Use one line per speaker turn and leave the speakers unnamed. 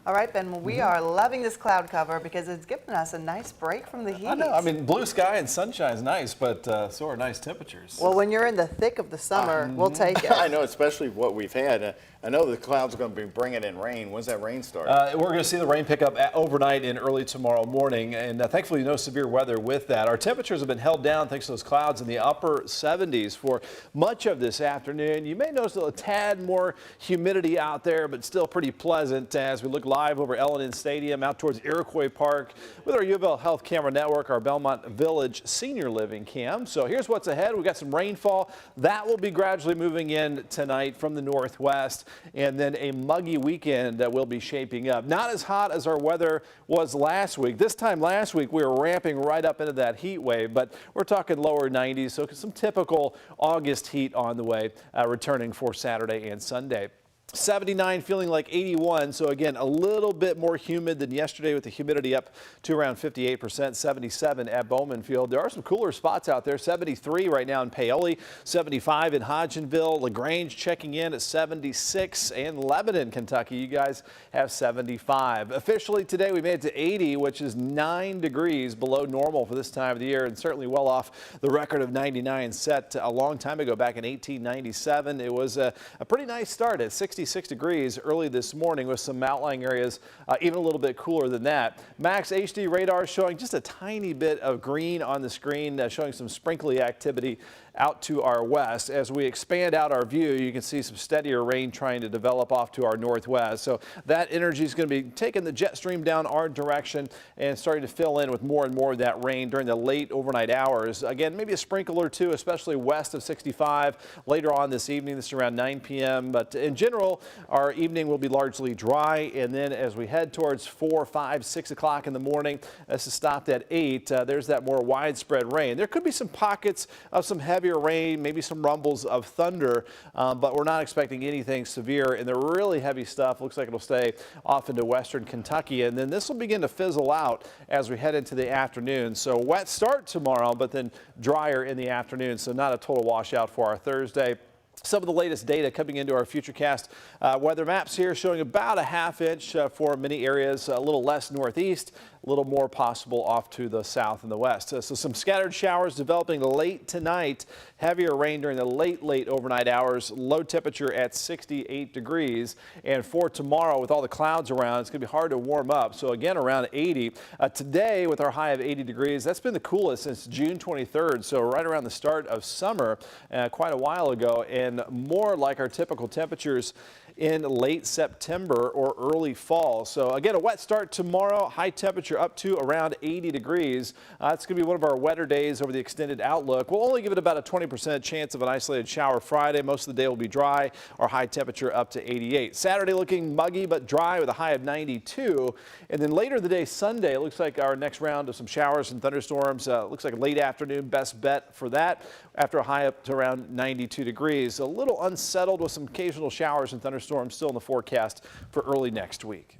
All right, Ben, well, we are loving this cloud cover because it's given us a nice break from the heat.
I know. I mean, blue sky and sunshine is nice, but so are nice temperatures.
Well, when you're in the thick of the summer, we'll take it.
I know, especially what we've had. I know the clouds are going to be bringing in rain. When's that rain start?
We're going to see the rain pick up overnight and early tomorrow morning, and thankfully no severe weather with that. Our temperatures have been held down thanks to those clouds in the upper 70s for much of this afternoon. You may notice a tad more humidity out there, but still pretty pleasant as we look live over L&N Stadium out towards Iroquois Park with our U of L Health Camera Network, our Belmont Village Senior Living Cam. So here's what's ahead. We've got some rainfall. That will be gradually moving in tonight from the northwest, and then a muggy weekend that will be shaping up. Not as hot as our weather was last week. This time last week, we were ramping right up into that heat wave, but we're talking lower 90s, so some typical August heat on the way, returning for Saturday and Sunday. 79 feeling like 81, so again a little bit more humid than yesterday with the humidity up to around 58%. 77 at Bowman Field. There are some cooler spots out there. 73 right now in Paoli, 75 in Hodgenville, LaGrange checking in at 76, and Lebanon, Kentucky, you guys have 75. Officially today we made it to 80, which is 9 degrees below normal for this time of the year, and certainly well off the record of 99 set a long time ago back in 1897. It was a pretty nice start at 66 degrees early this morning with some outlying areas even a little bit cooler than that. Max HD radar showing just a tiny bit of green on the screen, showing some sprinkly activity out to our west. As we expand out our view, you can see some steadier rain trying to develop off to our northwest. So that energy is going to be taking the jet stream down our direction and starting to fill in with more and more of that rain during the late overnight hours. Again, maybe a sprinkle or two, especially west of 65 later on this evening. This is around 9 p.m. But in general, our evening will be largely dry. And then as we head towards 4, 5, 6 o'clock in the morning, this is stopped at 8. There's that more widespread rain. There could be some pockets of some heavier rain, maybe some rumbles of thunder, but we're not expecting anything severe. And the really heavy stuff looks like it'll stay off into western Kentucky. And then this will begin to fizzle out as we head into the afternoon. So wet start tomorrow, but then drier in the afternoon. So not a total washout for our Thursday. Some of the latest data coming into our Futurecast weather maps here showing about a ½ inch for many areas, a little less northeast, a little more possible off to the south and the west. So some scattered showers developing late tonight, heavier rain during the late overnight hours, low temperature at 68 degrees. And for tomorrow with all the clouds around, it's going to be hard to warm up. So again, around 80. Today with our high of 80 degrees, that's been the coolest since June 23rd. So right around the start of summer, quite a while ago, and more like our typical temperatures in late September or early fall. So again, a wet start tomorrow, high temperature up to around 80 degrees. It's going to be one of our wetter days over the extended outlook. We'll only give it about a 20% chance of an isolated shower Friday. Most of the day will be dry, our high temperature up to 88. Saturday looking muggy but dry with a high of 92. And then later in the day, Sunday, it looks like our next round of some showers and thunderstorms. Looks like a late afternoon best bet for that after a high up to around 92 degrees. A little unsettled with some occasional showers and thunderstorms still in the forecast for early next week.